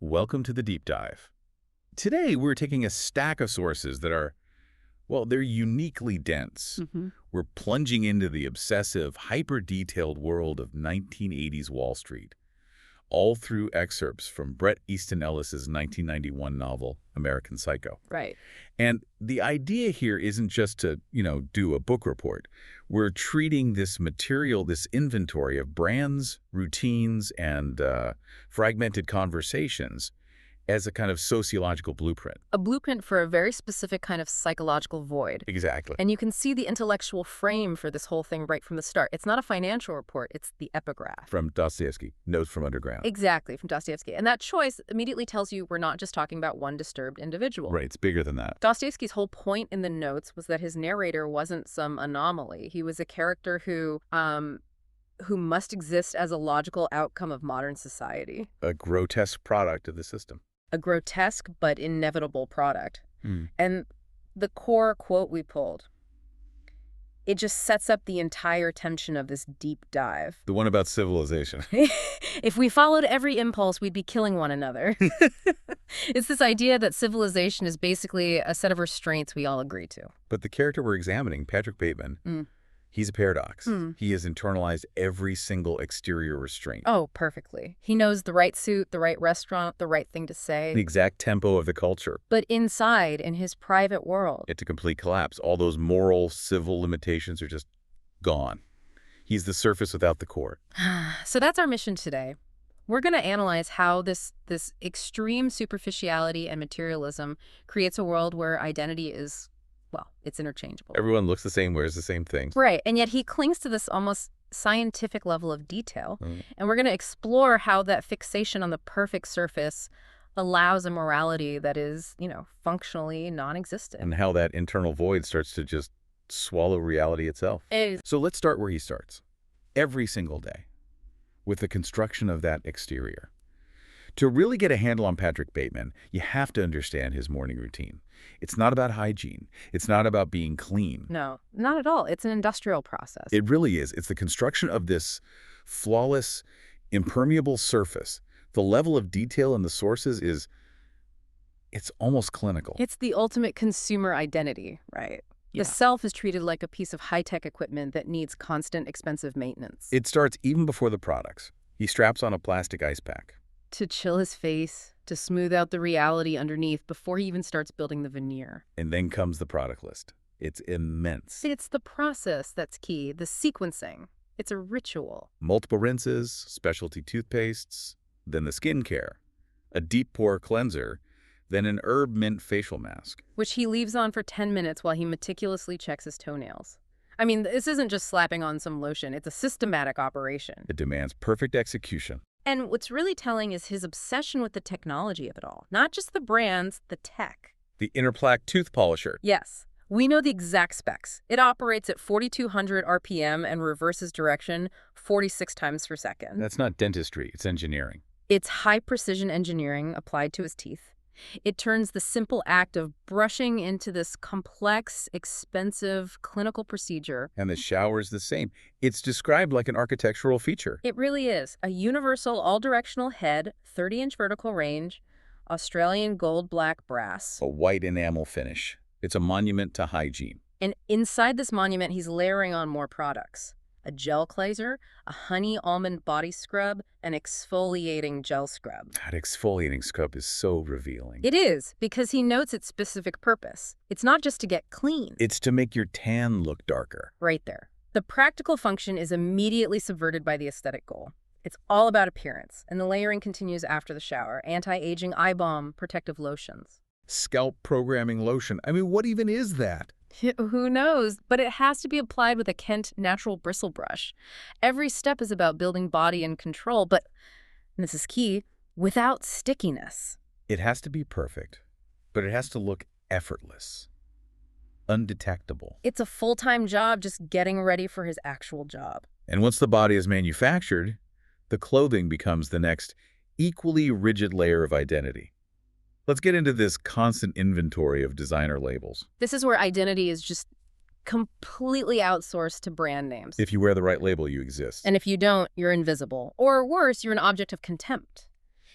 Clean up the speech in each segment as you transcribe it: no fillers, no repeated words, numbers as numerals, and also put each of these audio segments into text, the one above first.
Welcome to the deep dive. Today, we're taking a stack of sources that are, well, they're uniquely dense. We're plunging into the obsessive, hyper-detailed world of 1980s Wall Street, all through excerpts from Bret Easton Ellis's 1991 novel, American Psycho. Right. And the idea here isn't just to, do a book report. We're treating this material, this inventory of brands, routines, and fragmented conversations as a kind of sociological blueprint. A blueprint for a very specific kind of psychological void. Exactly. And you can see the intellectual frame for this whole thing right from the start. It's not a financial report, it's the epigraph. From Dostoevsky, Notes from Underground. Exactly, from Dostoevsky. And that choice immediately tells you we're not just talking about one disturbed individual. Right, it's bigger than that. Dostoevsky's whole point in the notes was that his narrator wasn't some anomaly. He was a character who must exist as a logical outcome of modern society. A grotesque product of the system. A grotesque but inevitable product. And the core quote we pulled, it just sets up the entire tension of this deep dive. The one about civilization. If we followed every impulse, we'd be killing one another. It's this idea that civilization is basically a set of restraints we all agree to. But the character we're examining, Patrick Bateman, he's a paradox. He has internalized every single exterior restraint. Oh, perfectly. He knows the right suit, the right restaurant, the right thing to say. The exact tempo of the culture. But inside, in his private world, It's a complete collapse. All those moral, civil limitations are just gone. He's the surface without the core. So that's our mission today. We're going to analyze how this extreme superficiality and materialism creates a world where identity is, well, it's interchangeable. Everyone looks the same, wears the same things. Right, and yet he clings to this almost scientific level of detail. And we're going to explore how that fixation on the perfect surface allows a morality that is, functionally non-existent. And how that internal void starts to just swallow reality itself. So let's start where he starts. Every single day. With the construction of that exterior. To really get a handle on Patrick Bateman, you have to understand his morning routine. It's not about hygiene. It's not about being clean. No, not at all. It's an industrial process. It really is. It's the construction of this flawless, impermeable surface. The level of detail in the sources it's almost clinical. It's the ultimate consumer identity, right? Yeah. The self is treated like a piece of high-tech equipment that needs constant, expensive maintenance. It starts even before the products. He straps on a plastic ice pack. To chill his face, to smooth out the reality underneath before he even starts building the veneer. And then comes the product list. It's immense. It's the process that's key, the sequencing. It's a ritual. Multiple rinses, specialty toothpastes, then the skincare, a deep pore cleanser, then an herb mint facial mask. Which he leaves on for 10 minutes while he meticulously checks his toenails. I mean, this isn't just slapping on some lotion. It's a systematic operation. It demands perfect execution. And what's really telling is his obsession with the technology of it all. Not just the brands, the tech. The inner plaque tooth polisher. Yes. We know the exact specs. It operates at 4,200 RPM and reverses direction 46 times per second. That's not dentistry, it's engineering. It's high-precision engineering applied to his teeth. It turns the simple act of brushing into this complex, expensive clinical procedure. And the shower's the same. It's described like an architectural feature. It really is. A universal all-directional head, 30-inch vertical range, Australian gold black brass. A white enamel finish. It's a monument to hygiene. And inside this monument, he's layering on more products. A gel cleanser, a honey almond body scrub, an exfoliating gel scrub. That exfoliating scrub is so revealing. It is, because he notes its specific purpose. It's not just to get clean. It's to make your tan look darker. Right there. The practical function is immediately subverted by the aesthetic goal. It's all about appearance, and the layering continues after the shower. Anti-aging eye balm, protective lotions. Scalp programming lotion. I mean, what even is that? Who knows? But it has to be applied with a Kent natural bristle brush. Every step is about building body and control, but, and this is key, without stickiness. It has to be perfect, but it has to look effortless, undetectable. It's a full-time job just getting ready for his actual job. And once the body is manufactured, the clothing becomes the next equally rigid layer of identity. Let's get into this constant inventory of designer labels. This is where identity is just completely outsourced to brand names. If you wear the right label, you exist. And if you don't, you're invisible. Or worse, you're an object of contempt.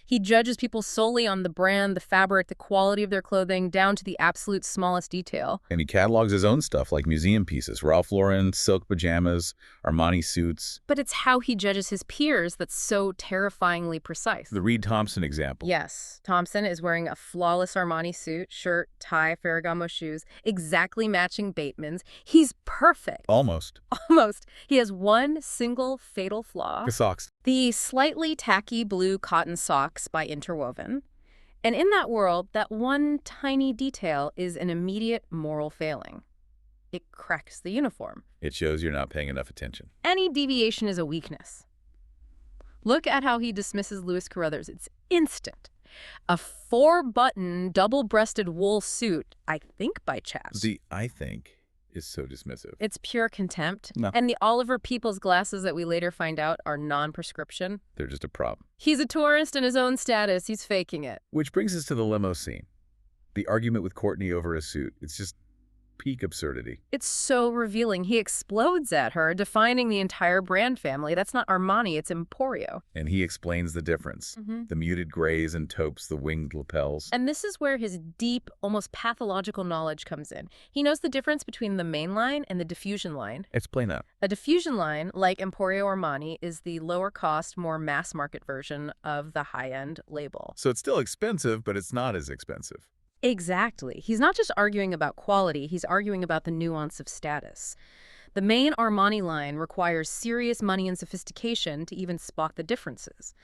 He judges people solely on the brand, the fabric, the quality of their clothing, down to the absolute smallest detail. And he catalogs his own stuff like museum pieces, Ralph Lauren, silk pajamas, Armani suits. But it's how he judges his peers that's so terrifyingly precise. The Reed Thompson example. Yes, Thompson is wearing a flawless Armani suit, shirt, tie, Ferragamo shoes, exactly matching Bateman's. He's perfect. Almost. Almost. He has one single fatal flaw. The socks. The slightly tacky blue cotton socks by Interwoven. And in that world, that one tiny detail is an immediate moral failing. It cracks the uniform. It shows you're not paying enough attention. Any deviation is a weakness. Look at how he dismisses Louis Carruthers. It's instant. A 4-button, double-breasted wool suit, I think by chaps. The I think is so dismissive. It's pure contempt. No. And the Oliver Peoples glasses that we later find out are non-prescription. They're just a problem. He's a tourist in his own status. He's faking it. Which brings us to the limo scene. The argument with Courtney over a suit. It's just peak absurdity. It's so revealing. He explodes at her, defining the entire brand family. That's not Armani, it's Emporio. And he explains the difference. The muted grays and taupes, the winged lapels. And this is where his deep, almost pathological knowledge comes in. He knows the difference between the main line and the diffusion line. Explain that. A diffusion line, like Emporio Armani, is the lower-cost, more mass-market version of the high-end label. So it's still expensive, but it's not as expensive. Exactly. He's not just arguing about quality, he's arguing about the nuance of status. The main Armani line requires serious money and sophistication to even spot the differences.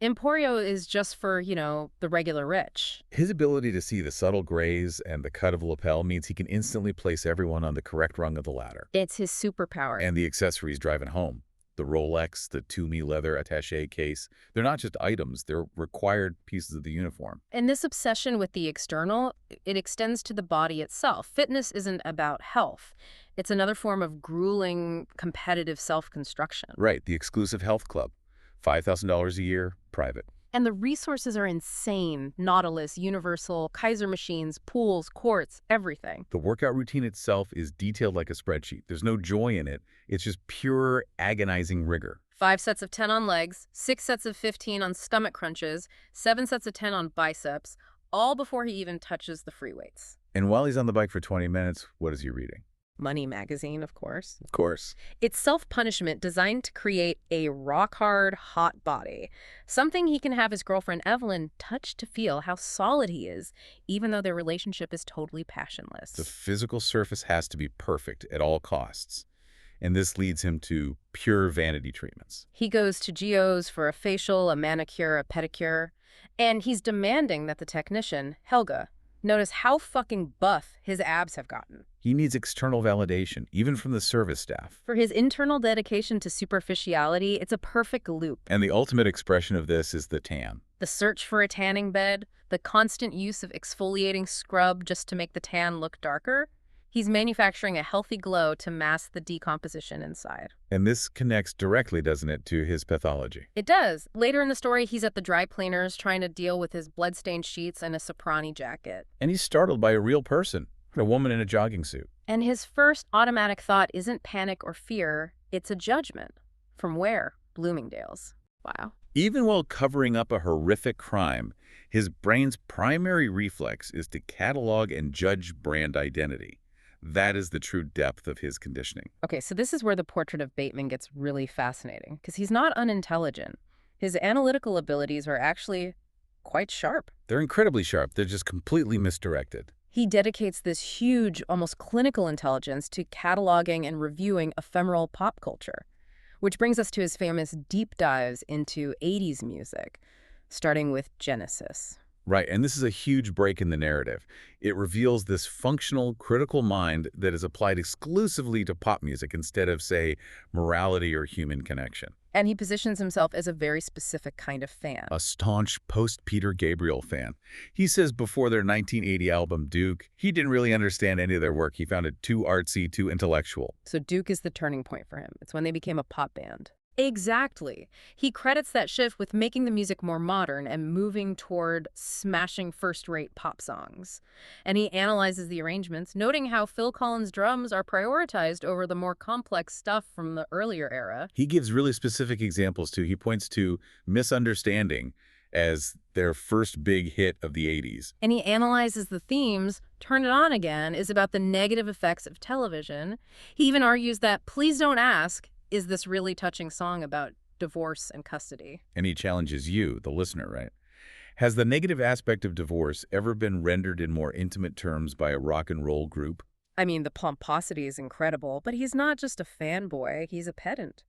Emporio is just for, the regular rich. His ability to see the subtle grays and the cut of lapel means he can instantly place everyone on the correct rung of the ladder. It's his superpower. And the accessories driving home. The Rolex, the Toomey leather attaché case, they're not just items, they're required pieces of the uniform. And this obsession with the external, it extends to the body itself. Fitness isn't about health. It's another form of grueling, competitive self-construction. Right, the exclusive health club. $5,000 a year, private. And the resources are insane. Nautilus, Universal, Kaiser machines, pools, courts, everything. The workout routine itself is detailed like a spreadsheet. There's no joy in it. It's just pure agonizing rigor. 5 sets of 10 on legs, 6 sets of 15 on stomach crunches, 7 sets of 10 on biceps, all before he even touches the free weights. And while he's on the bike for 20 minutes, what is he reading? Money magazine, of course. Of course. It's self-punishment designed to create a rock-hard, hot body. Something he can have his girlfriend Evelyn touch to feel how solid he is, even though their relationship is totally passionless. The physical surface has to be perfect at all costs. And this leads him to pure vanity treatments. He goes to Geo's for a facial, a manicure, a pedicure, and he's demanding that the technician, Helga, notice how fucking buff his abs have gotten. He needs external validation, even from the service staff. For his internal dedication to superficiality, it's a perfect loop. And the ultimate expression of this is the tan. The search for a tanning bed, the constant use of exfoliating scrub just to make the tan look darker. He's manufacturing a healthy glow to mask the decomposition inside. And this connects directly, doesn't it, to his pathology? It does. Later in the story, he's at the dry cleaners trying to deal with his bloodstained sheets and a soprani jacket. And he's startled by a real person, a woman in a jogging suit. And his first automatic thought isn't panic or fear, it's a judgment. From where? Bloomingdale's. Wow. Even while covering up a horrific crime, his brain's primary reflex is to catalog and judge brand identity. That is the true depth of his conditioning. Okay, so this is where the portrait of Bateman gets really fascinating, because he's not unintelligent. His analytical abilities are actually quite sharp. They're incredibly sharp. They're just completely misdirected. He dedicates this huge, almost clinical intelligence to cataloging and reviewing ephemeral pop culture, which brings us to his famous deep dives into 80s music, starting with Genesis. Right, and this is a huge break in the narrative. It reveals this functional, critical mind that is applied exclusively to pop music instead of, say, morality or human connection. And he positions himself as a very specific kind of fan. A staunch post-Peter Gabriel fan. He says before their 1980 album, Duke, he didn't really understand any of their work. He found it too artsy, too intellectual. So Duke is the turning point for him. It's when they became a pop band. Exactly. He credits that shift with making the music more modern and moving toward smashing first-rate pop songs. And he analyzes the arrangements, noting how Phil Collins' drums are prioritized over the more complex stuff from the earlier era. He gives really specific examples, too. He points to Misunderstanding as their first big hit of the 80s. And he analyzes the themes. Turn It On Again is about the negative effects of television. He even argues that Please Don't Ask is this really touching song about divorce and custody. And he challenges you, the listener, right? Has the negative aspect of divorce ever been rendered in more intimate terms by a rock and roll group? I mean, the pomposity is incredible, but he's not just a fanboy, he's a pedant.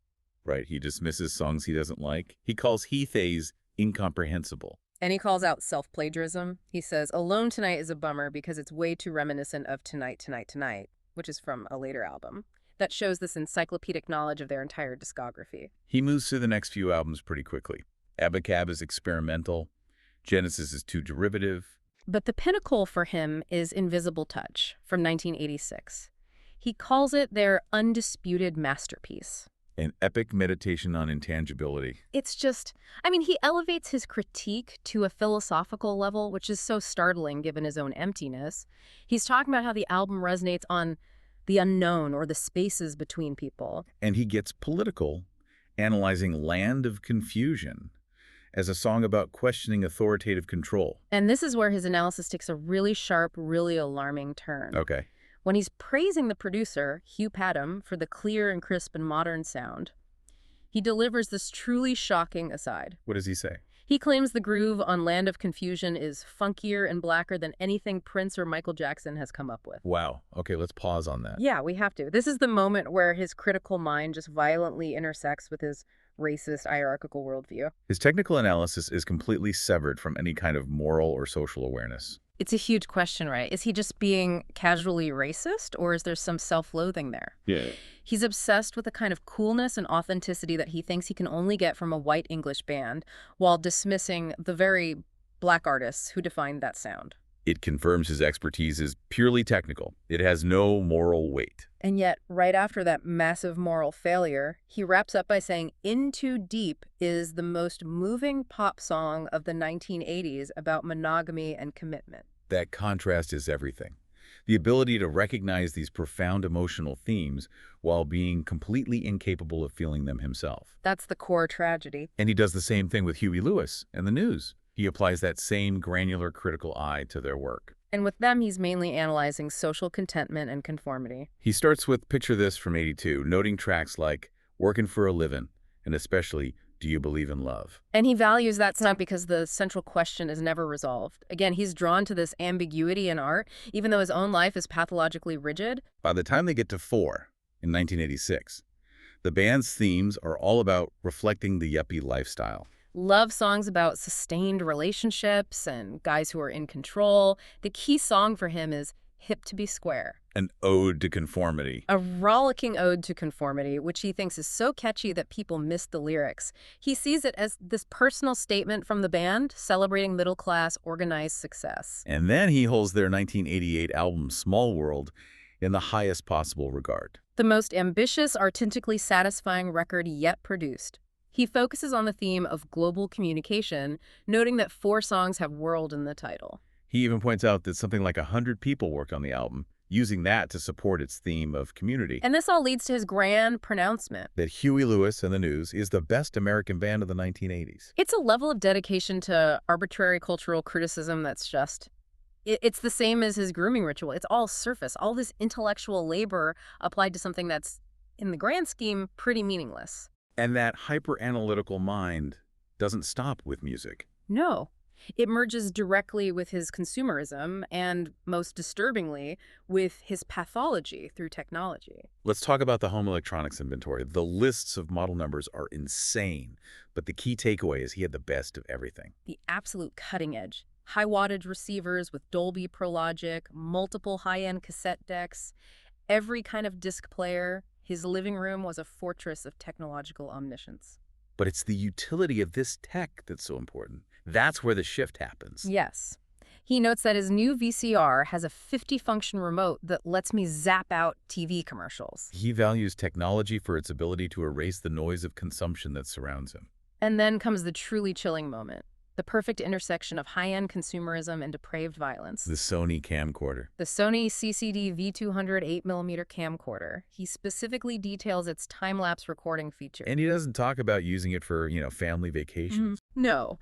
Right, he dismisses songs he doesn't like. He calls Heathay's incomprehensible. And he calls out self-plagiarism. He says, Alone Tonight is a bummer because it's way too reminiscent of Tonight, Tonight, Tonight, which is from a later album. That shows this encyclopedic knowledge of their entire discography. He moves through the next few albums pretty quickly. Abacab is experimental. Genesis is too derivative. But the pinnacle for him is Invisible Touch from 1986. He calls it their undisputed masterpiece. An epic meditation on intangibility. It's just, I mean, he elevates his critique to a philosophical level, which is so startling given his own emptiness. He's talking about how the album resonates on the unknown or the spaces between people. And he gets political, analyzing Land of Confusion as a song about questioning authoritative control. And this is where his analysis takes a really sharp, really alarming turn. Okay. When he's praising the producer, Hugh Padgham, for the clear and crisp and modern sound, he delivers this truly shocking aside. What does he say? He claims the groove on Land of Confusion is funkier and blacker than anything Prince or Michael Jackson has come up with. Wow. Okay, let's pause on that. Yeah, we have to. This is the moment where his critical mind just violently intersects with his racist, hierarchical worldview. His technical analysis is completely severed from any kind of moral or social awareness. It's a huge question, right? Is he just being casually racist, or is there some self-loathing there? Yeah. He's obsessed with a kind of coolness and authenticity that he thinks he can only get from a white English band, while dismissing the very black artists who defined that sound. It confirms his expertise is purely technical. It has no moral weight. And yet, right after that massive moral failure, he wraps up by saying, In Too Deep is the most moving pop song of the 1980s about monogamy and commitment. That contrast is everything. The ability to recognize these profound emotional themes while being completely incapable of feeling them himself. That's the core tragedy. And he does the same thing with Huey Lewis and the News. He applies that same granular critical eye to their work. And with them, he's mainly analyzing social contentment and conformity. He starts with Picture This from '82, noting tracks like Workin' for a Livin', and especially Do You Believe in Love? And he values that song because the central question is never resolved. Again, he's drawn to this ambiguity in art, even though his own life is pathologically rigid. By the time they get to 4, in 1986, the band's themes are all about reflecting the yuppie lifestyle. Love songs about sustained relationships and guys who are in control. The key song for him is Hip to Be Square. An ode to conformity. A rollicking ode to conformity, which he thinks is so catchy that people miss the lyrics. He sees it as this personal statement from the band celebrating middle-class, organized success. And then he holds their 1988 album Small World in the highest possible regard. The most ambitious, artistically satisfying record yet produced. He focuses on the theme of global communication, noting that 4 songs have world in the title. He even points out that something like 100 people worked on the album, using that to support its theme of community. And this all leads to his grand pronouncement That Huey Lewis and the News is the best American band of the 1980s. It's a level of dedication to arbitrary cultural criticism that's just... It's the same as his grooming ritual. It's all surface, all this intellectual labor applied to something that's, in the grand scheme, pretty meaningless. And that hyper-analytical mind doesn't stop with music. No. It merges directly with his consumerism and, most disturbingly, with his pathology through technology. Let's talk about the home electronics inventory. The lists of model numbers are insane, but the key takeaway is he had the best of everything. The absolute cutting edge. High wattage receivers with Dolby Pro Logic, multiple high-end cassette decks, every kind of disc player. His living room was a fortress of technological omniscience. But it's the utility of this tech that's so important. That's where the shift happens. Yes. He notes that his new VCR has a 50-function remote that lets me zap out TV commercials. He values technology for its ability to erase the noise of consumption that surrounds him. And then comes the truly chilling moment. The perfect intersection of high-end consumerism and depraved violence. The Sony camcorder. The Sony CCD V200 8mm camcorder. He specifically details its time-lapse recording feature. And he doesn't talk about using it for, family vacations. No.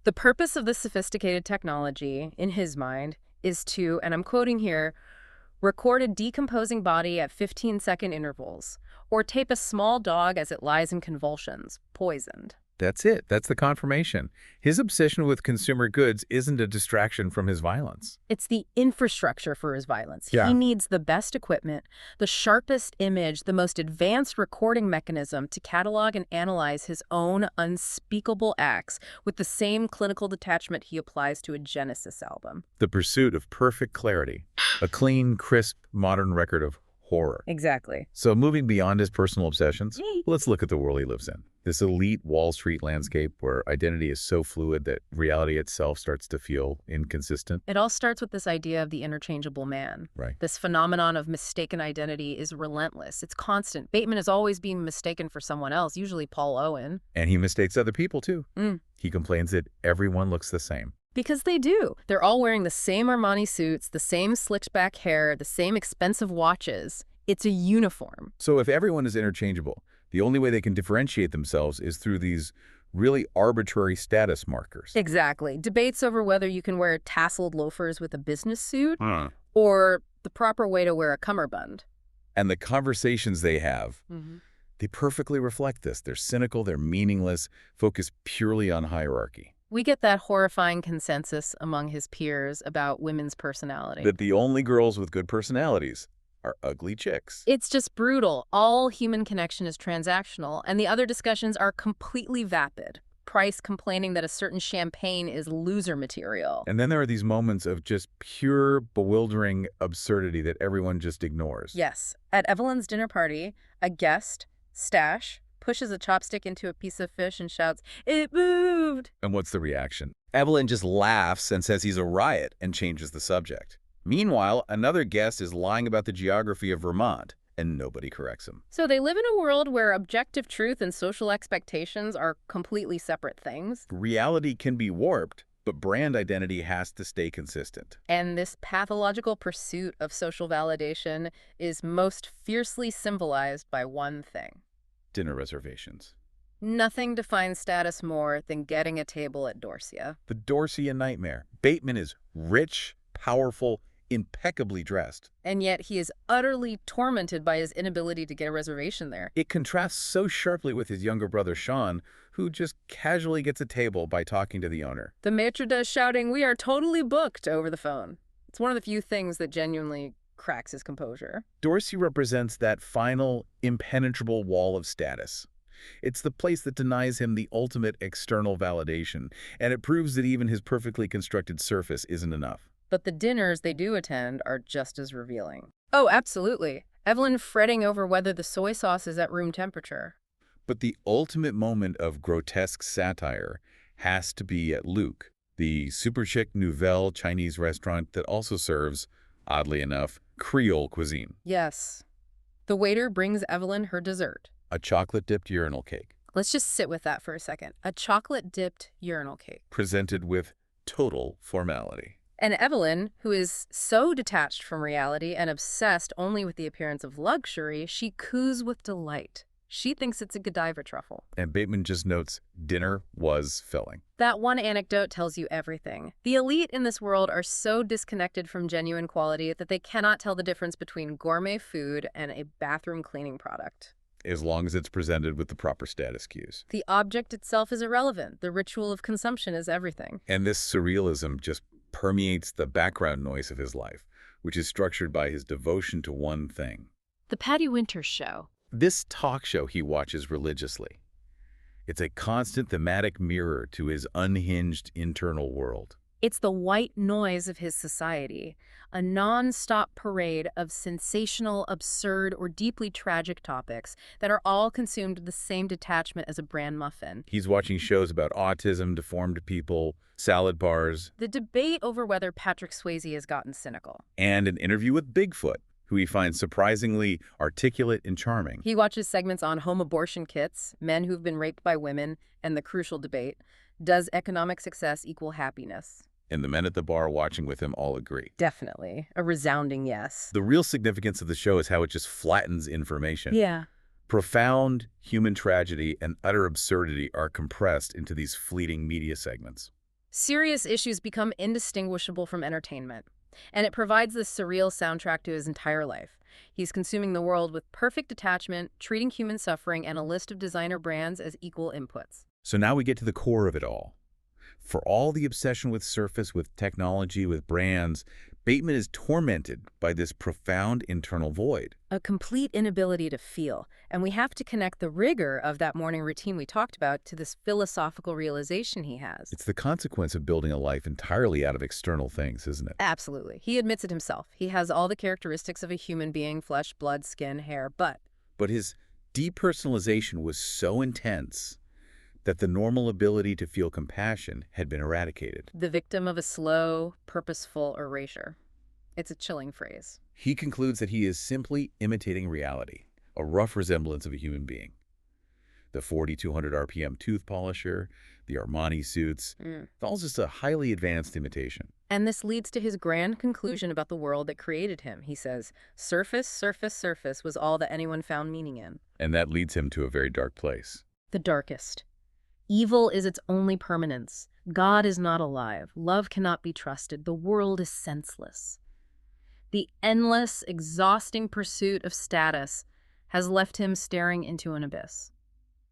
The purpose of this sophisticated technology, in his mind, is to, and I'm quoting here, record a decomposing body at 15-second intervals, or tape a small dog as it lies in convulsions, poisoned. That's it. That's the confirmation. His obsession with consumer goods isn't a distraction from his violence. It's the infrastructure for his violence. Yeah. He needs the best equipment, the sharpest image, the most advanced recording mechanism to catalog and analyze his own unspeakable acts with the same clinical detachment he applies to a Genesis album. The pursuit of perfect clarity. A clean, crisp, modern record of horror. Exactly. So moving beyond his personal obsessions, let's look at the world he lives in. This elite Wall Street landscape where identity is so fluid that reality itself starts to feel inconsistent. It all starts with this idea of the interchangeable man. Right. This phenomenon of mistaken identity is relentless. It's constant. Bateman is always being mistaken for someone else, usually Paul Owen. And he mistakes other people too. He complains that everyone looks the same. Because they do. They're all wearing the same Armani suits, the same slicked back hair, the same expensive watches. It's a uniform. So if everyone is interchangeable, the only way they can differentiate themselves is through these really arbitrary status markers. Exactly. Debates over whether you can wear tasseled loafers with a business suit or the proper way to wear a cummerbund. And the conversations they have, they perfectly reflect this. They're cynical, they're meaningless, focused purely on hierarchy. We get that horrifying consensus among his peers about women's personality. That the only girls with good personalities are ugly chicks. It's just brutal. All human connection is transactional, and the other discussions are completely vapid. Price complaining that a certain champagne is loser material. And then there are these moments of just pure, bewildering absurdity that everyone just ignores. Yes. At Evelyn's dinner party, a guest, Stash, pushes a chopstick into a piece of fish and shouts, "It moved!" And what's the reaction? Evelyn just laughs and says he's a riot and changes the subject. Meanwhile, another guest is lying about the geography of Vermont, and nobody corrects him. So they live in a world where objective truth and social expectations are completely separate things. Reality can be warped, but brand identity has to stay consistent. And this pathological pursuit of social validation is most fiercely symbolized by one thing. Dinner reservations. Nothing defines status more than getting a table at Dorsia. The Dorsian nightmare. Bateman is rich, powerful, impeccably dressed. And yet he is utterly tormented by his inability to get a reservation there. It contrasts so sharply with his younger brother Sean, who just casually gets a table by talking to the owner. The maitre d' shouting, "We are totally booked," over the phone. It's one of the few things that genuinely cracks his composure. Dorsi represents that final, impenetrable wall of status. It's the place that denies him the ultimate external validation, and it proves that even his perfectly constructed surface isn't enough. But the dinners they do attend are just as revealing. Oh, absolutely. Evelyn fretting over whether the soy sauce is at room temperature. But the ultimate moment of grotesque satire has to be at Luke, the super chic nouvelle Chinese restaurant that also serves, oddly enough, Creole cuisine. Yes. The waiter brings Evelyn her dessert. A chocolate-dipped urinal cake. Let's just sit with that for a second. A chocolate-dipped urinal cake. Presented with total formality. And Evelyn, who is so detached from reality and obsessed only with the appearance of luxury, she coos with delight. She thinks it's a Godiva truffle. And Bateman just notes, dinner was filling. That one anecdote tells you everything. The elite in this world are so disconnected from genuine quality that they cannot tell the difference between gourmet food and a bathroom cleaning product. As long as it's presented with the proper status cues. The object itself is irrelevant. The ritual of consumption is everything. And this surrealism just permeates the background noise of his life, which is structured by his devotion to one thing. The Patty Winters Show. This talk show he watches religiously. It's a constant thematic mirror to his unhinged internal world. It's the white noise of his society, a non-stop parade of sensational, absurd, or deeply tragic topics that are all consumed with the same detachment as a bran muffin. He's watching shows about autism, deformed people, salad bars. The debate over whether Patrick Swayze has gotten cynical. And an interview with Bigfoot, who he finds surprisingly articulate and charming. He watches segments on home abortion kits, men who've been raped by women, and the crucial debate, does economic success equal happiness? And the men at the bar watching with him all agree. Definitely. A resounding yes. The real significance of the show is how it just flattens information. Yeah. Profound human tragedy and utter absurdity are compressed into these fleeting media segments. Serious issues become indistinguishable from entertainment, and it provides this surreal soundtrack to his entire life. He's consuming the world with perfect detachment, treating human suffering and a list of designer brands as equal inputs. So now we get to the core of it all. For all the obsession with surface, with technology, with brands, Bateman is tormented by this profound internal void. A complete inability to feel, and we have to connect the rigor of that morning routine we talked about to this philosophical realization he has. It's the consequence of building a life entirely out of external things, isn't it? Absolutely. He admits it himself. He has all the characteristics of a human being, flesh, blood, skin, hair, but his depersonalization was so intense that the normal ability to feel compassion had been eradicated. the victim of a slow, purposeful erasure. It's a chilling phrase. He concludes that he is simply imitating reality, a rough resemblance of a human being. The 4,200 RPM tooth polisher, the Armani suits, it's all just a highly advanced imitation. And this leads to his grand conclusion about the world that created him. He says, surface, surface, surface was all that anyone found meaning in. And that leads him to a very dark place. The darkest. Evil is its only permanence. God is not alive. Love cannot be trusted. The world is senseless. The endless, exhausting pursuit of status has left him staring into an abyss.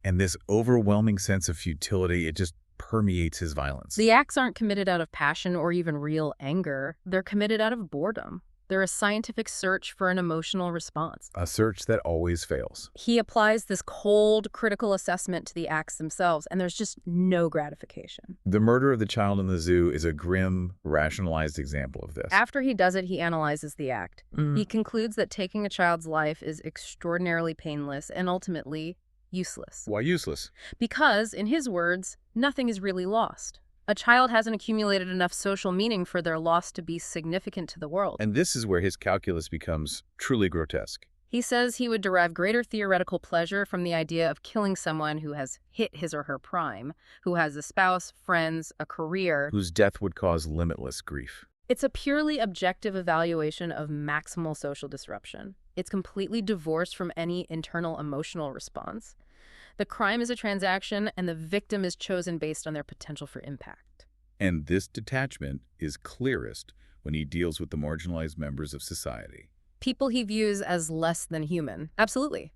And this overwhelming sense of futility, it just permeates his violence. The acts aren't committed out of passion or even real anger. They're committed out of boredom. They're a scientific search for an emotional response. A search that always fails. He applies this cold, critical assessment to the acts themselves, and there's just no gratification. The murder of the child in the zoo is a grim, rationalized example of this. After he does it, he analyzes the act. He concludes that taking a child's life is extraordinarily painless and ultimately useless. Why useless? Because, in his words, nothing is really lost. A child hasn't accumulated enough social meaning for their loss to be significant to the world. And this is where his calculus becomes truly grotesque. He says he would derive greater theoretical pleasure from the idea of killing someone who has hit his or her prime, who has a spouse, friends, a career, Whose death would cause limitless grief. It's a purely objective evaluation of maximal social disruption. It's completely divorced from any internal emotional response. The crime is a transaction, and the victim is chosen based on their potential for impact. And this detachment is clearest when he deals with the marginalized members of society. People he views as less than human. Absolutely.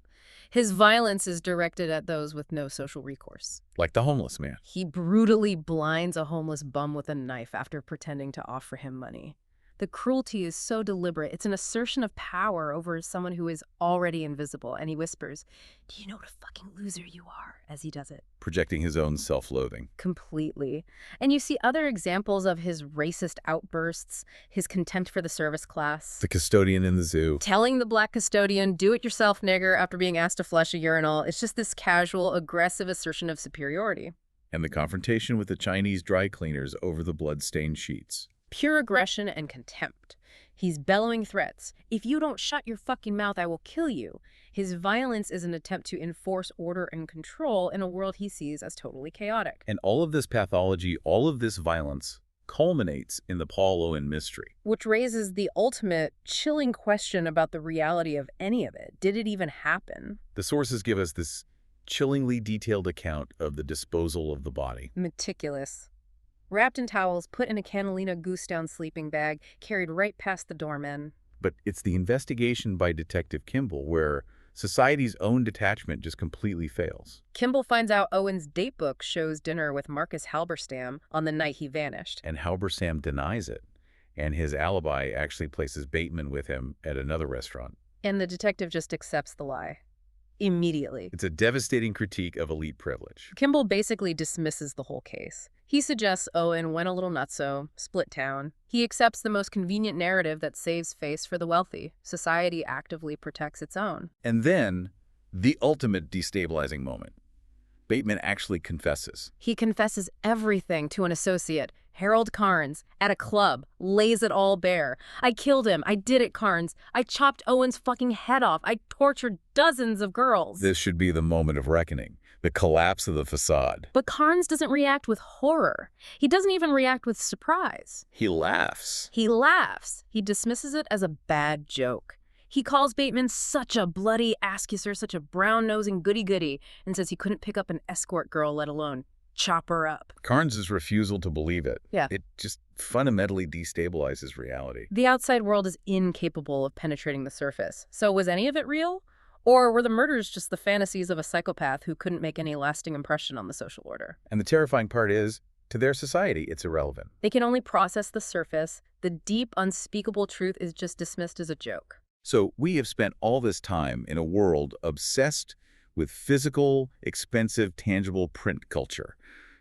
His violence is directed at those with no social recourse. Like the homeless man. He brutally blinds a homeless bum with a knife after pretending to offer him money. The cruelty is so deliberate. It's an assertion of power over someone who is already invisible. And he whispers, "Do you know what a fucking loser you are?" as he does it. Projecting his own self-loathing. Completely. And you see other examples of his racist outbursts, his contempt for the service class. The custodian in the zoo. Telling the black custodian, "Do-it-yourself, nigger," after being asked to flush a urinal. It's just this casual, aggressive assertion of superiority. And the confrontation with the Chinese dry cleaners over the blood-stained sheets. Pure aggression and contempt. He's bellowing threats. "If you don't shut your fucking mouth, I will kill you." His violence is an attempt to enforce order and control in a world he sees as totally chaotic. And all of this pathology, all of this violence, culminates in the Paul Owen mystery. Which raises the ultimate, chilling question about the reality of any of it. Did it even happen? The sources give us this chillingly detailed account of the disposal of the body. Meticulous. Wrapped in towels, put in a Catalina goose-down sleeping bag, carried right past the doorman. But it's the investigation by Detective Kimball where society's own detachment just completely fails. Kimball finds out Owen's datebook shows dinner with Marcus Halberstam on the night he vanished. And Halberstam denies it. And his alibi actually places Bateman with him at another restaurant. And the detective just accepts the lie. Immediately. It's a devastating critique of elite privilege. Kimball basically dismisses the whole case. He suggests Owen went a little nutso, split town. He accepts the most convenient narrative that saves face for the wealthy. Society actively protects its own. And then, the ultimate destabilizing moment. Bateman actually confesses. He confesses everything to an associate, Harold Carnes, at a club, lays it all bare. "I killed him. I did it, Carnes. I chopped Owen's fucking head off. I tortured dozens of girls." This should be the moment of reckoning, the collapse of the facade. But Carnes doesn't react with horror. He doesn't even react with surprise. He laughs. He laughs. He dismisses it as a bad joke. He calls Bateman such a bloody ass-kisser, such a brown-nosing goody-goody, and says he couldn't pick up an escort girl, let alone chop her up. Carnes' refusal to believe it. Yeah. It just fundamentally destabilizes reality. The outside world is incapable of penetrating the surface. So was any of it real? Or were the murders just the fantasies of a psychopath who couldn't make any lasting impression on the social order? And the terrifying part is, to their society, it's irrelevant. They can only process the surface. The deep, unspeakable truth is just dismissed as a joke. So we have spent all this time in a world obsessed with physical, expensive, tangible print culture.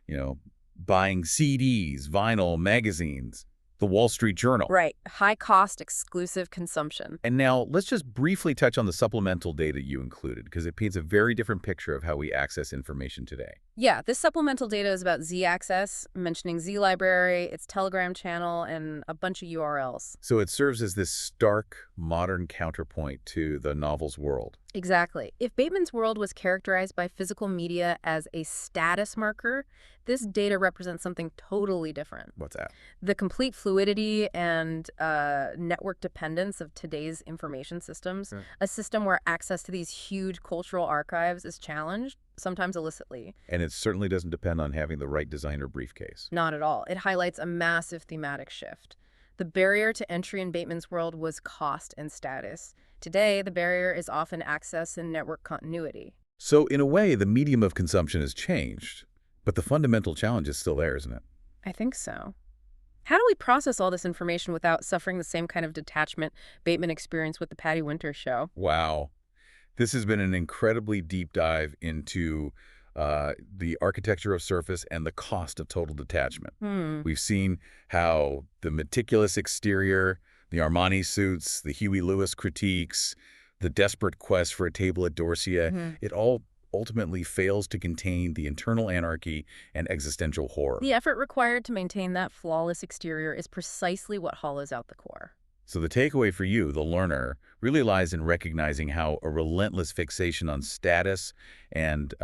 You know, buying CDs, vinyl, magazines, the Wall Street Journal. Right. High-cost, exclusive consumption. And now let's just briefly touch on the supplemental data you included, because it paints a very different picture of how we access information today. Yeah, this supplemental data is about Z-Access, mentioning Z-Library, its Telegram channel, and a bunch of URLs. So it serves as this stark, modern counterpoint to the novel's world. Exactly. If Bateman's world was characterized by physical media as a status marker, this data represents something totally different. What's that? The complete fluidity and network dependence of today's information systems, a system where access to these huge cultural archives is challenged, sometimes illicitly. And it certainly doesn't depend on having the right designer briefcase. Not at all. It highlights a massive thematic shift. The barrier to entry in Bateman's world was cost and status. Today, the barrier is often access and network continuity. So in a way, the medium of consumption has changed, but the fundamental challenge is still there, isn't it? I think so. How do we process all this information without suffering the same kind of detachment Bateman experienced with the Patty Winters show? Wow. This has been an incredibly deep dive into the architecture of surface and the cost of total detachment. We've seen how the meticulous exterior, the Armani suits, the Huey Lewis critiques, the desperate quest for a table at Dorsia, it all ultimately fails to contain the internal anarchy and existential horror. The effort required to maintain that flawless exterior is precisely what hollows out the core. So the takeaway for you, the learner, really lies in recognizing how a relentless fixation on status and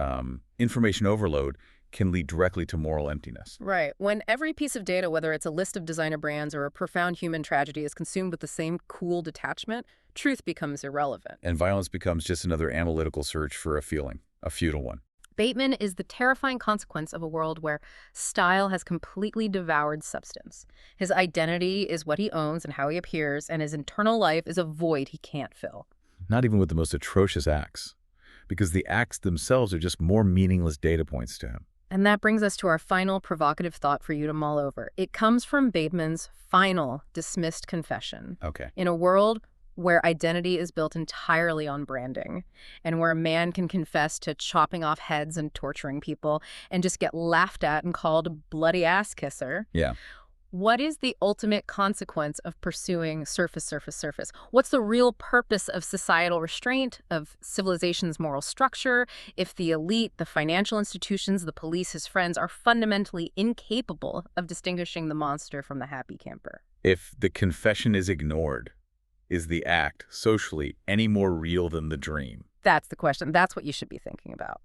information overload can lead directly to moral emptiness. Right. When every piece of data, whether it's a list of designer brands or a profound human tragedy, is consumed with the same cool detachment, truth becomes irrelevant. And violence becomes just another analytical search for a feeling, a futile one. Bateman is the terrifying consequence of a world where style has completely devoured substance. His identity is what he owns and how he appears, and his internal life is a void he can't fill. Not even with the most atrocious acts, because the acts themselves are just more meaningless data points to him. And that brings us to our final provocative thought for you to mull over. It comes from Bateman's final dismissed confession. Okay. In a world where identity is built entirely on branding, and where a man can confess to chopping off heads and torturing people and just get laughed at and called a bloody ass kisser. Yeah. What is the ultimate consequence of pursuing surface, surface, surface? What's the real purpose of societal restraint, of civilization's moral structure, if the elite, the financial institutions, the police, his friends, are fundamentally incapable of distinguishing the monster from the happy camper? If the confession is ignored, is the act socially any more real than the dream? That's the question. That's what you should be thinking about.